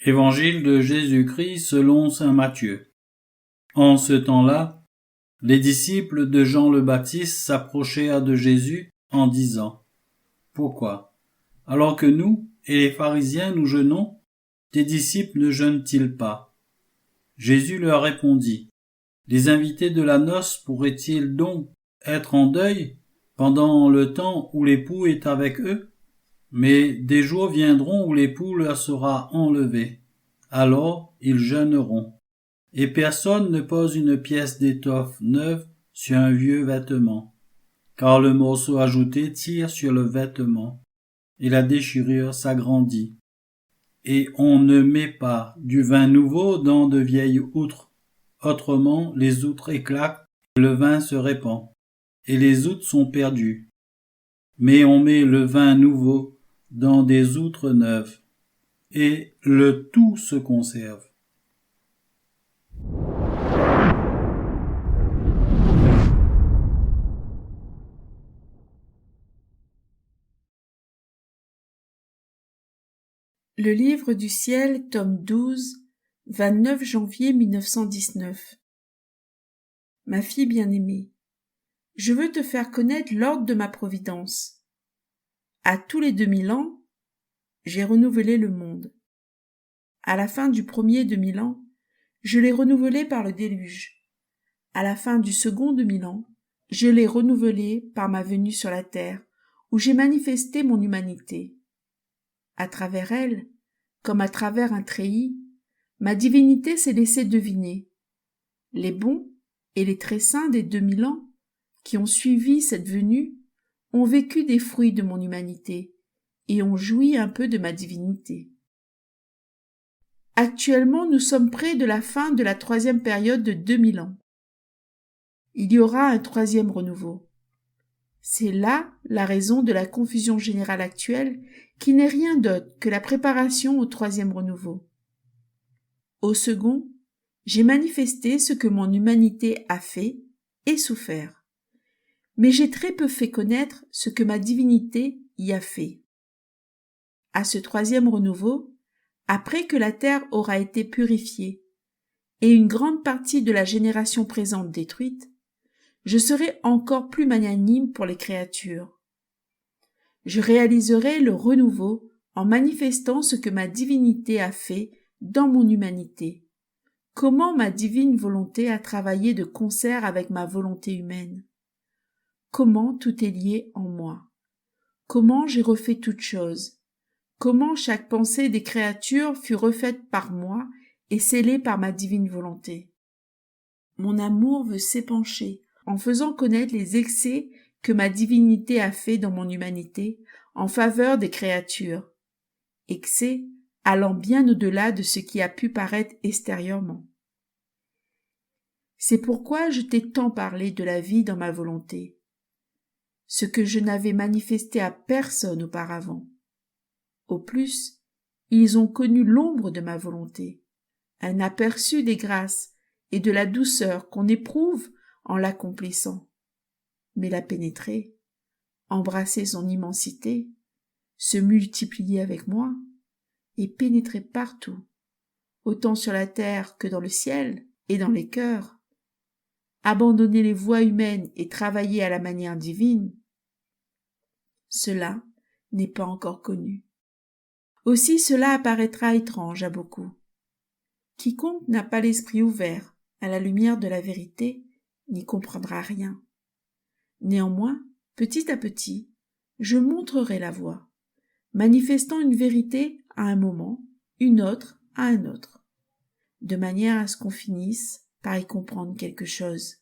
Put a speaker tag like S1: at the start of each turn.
S1: Évangile de Jésus-Christ selon saint Matthieu. En ce temps-là, les disciples de Jean le Baptiste s'approchèrent de Jésus en disant : Pourquoi, alors que nous et les pharisiens nous jeûnons, tes disciples ne jeûnent-ils pas ? Jésus leur répondit : Les invités de la noce pourraient-ils donc être en deuil pendant le temps où l'époux est avec eux ? Mais des jours viendront où l'époux leur sera enlevé. Alors ils jeûneront. Et personne ne pose une pièce d'étoffe neuve sur un vieux vêtement, car le morceau ajouté tire sur le vêtement, et la déchirure s'agrandit. Et on ne met pas du vin nouveau dans de vieilles outres. Autrement, les outres éclatent, et le vin se répand, et les outres sont perdues. Mais on met le vin nouveau dans des outres neuves, et le tout se conserve.
S2: Le Livre du ciel, tome 12, 29 janvier 1919. Ma fille bien-aimée, je veux te faire connaître l'ordre de ma providence. À tous les 2000 ans, j'ai renouvelé le monde. À la fin du premier 2000 ans, je l'ai renouvelé par le déluge. À la fin du second 2000 ans, je l'ai renouvelé par ma venue sur la terre, où j'ai manifesté mon humanité. À travers elle, comme à travers un treillis, ma divinité s'est laissée deviner. Les bons et les très saints des 2000 ans, qui ont suivi cette venue, ont vécu des fruits de mon humanité et ont joui un peu de ma divinité. Actuellement, nous sommes près de la fin de la troisième période de 2000 ans. Il y aura un troisième renouveau. C'est là la raison de la confusion générale actuelle, qui n'est rien d'autre que la préparation au troisième renouveau. Au second, j'ai manifesté ce que mon humanité a fait et souffert. Mais j'ai très peu fait connaître ce que ma divinité y a fait. À ce troisième renouveau, après que la terre aura été purifiée et une grande partie de la génération présente détruite, je serai encore plus magnanime pour les créatures. Je réaliserai le renouveau en manifestant ce que ma divinité a fait dans mon humanité. Comment ma divine volonté a travaillé de concert avec ma volonté humaine. Comment tout est lié en moi. Comment j'ai refait toute chose. Comment chaque pensée des créatures fut refaite par moi et scellée par ma divine volonté. Mon amour veut s'épancher en faisant connaître les excès que ma divinité a fait dans mon humanité en faveur des créatures, excès allant bien au-delà de ce qui a pu paraître extérieurement. C'est pourquoi je t'ai tant parlé de la vie dans ma volonté, ce que je n'avais manifesté à personne auparavant. Au plus, ils ont connu l'ombre de ma volonté, un aperçu des grâces et de la douceur qu'on éprouve en l'accomplissant. Mais la pénétrer, embrasser son immensité, se multiplier avec moi, et pénétrer partout, autant sur la terre que dans le ciel et dans les cœurs, abandonner les voies humaines et travailler à la manière divine, cela n'est pas encore connu. Aussi cela apparaîtra étrange à beaucoup. Quiconque n'a pas l'esprit ouvert à la lumière de la vérité n'y comprendra rien. Néanmoins, petit à petit, je montrerai la voie, manifestant une vérité à un moment, une autre à un autre, de manière à ce qu'on finisse par y comprendre quelque chose.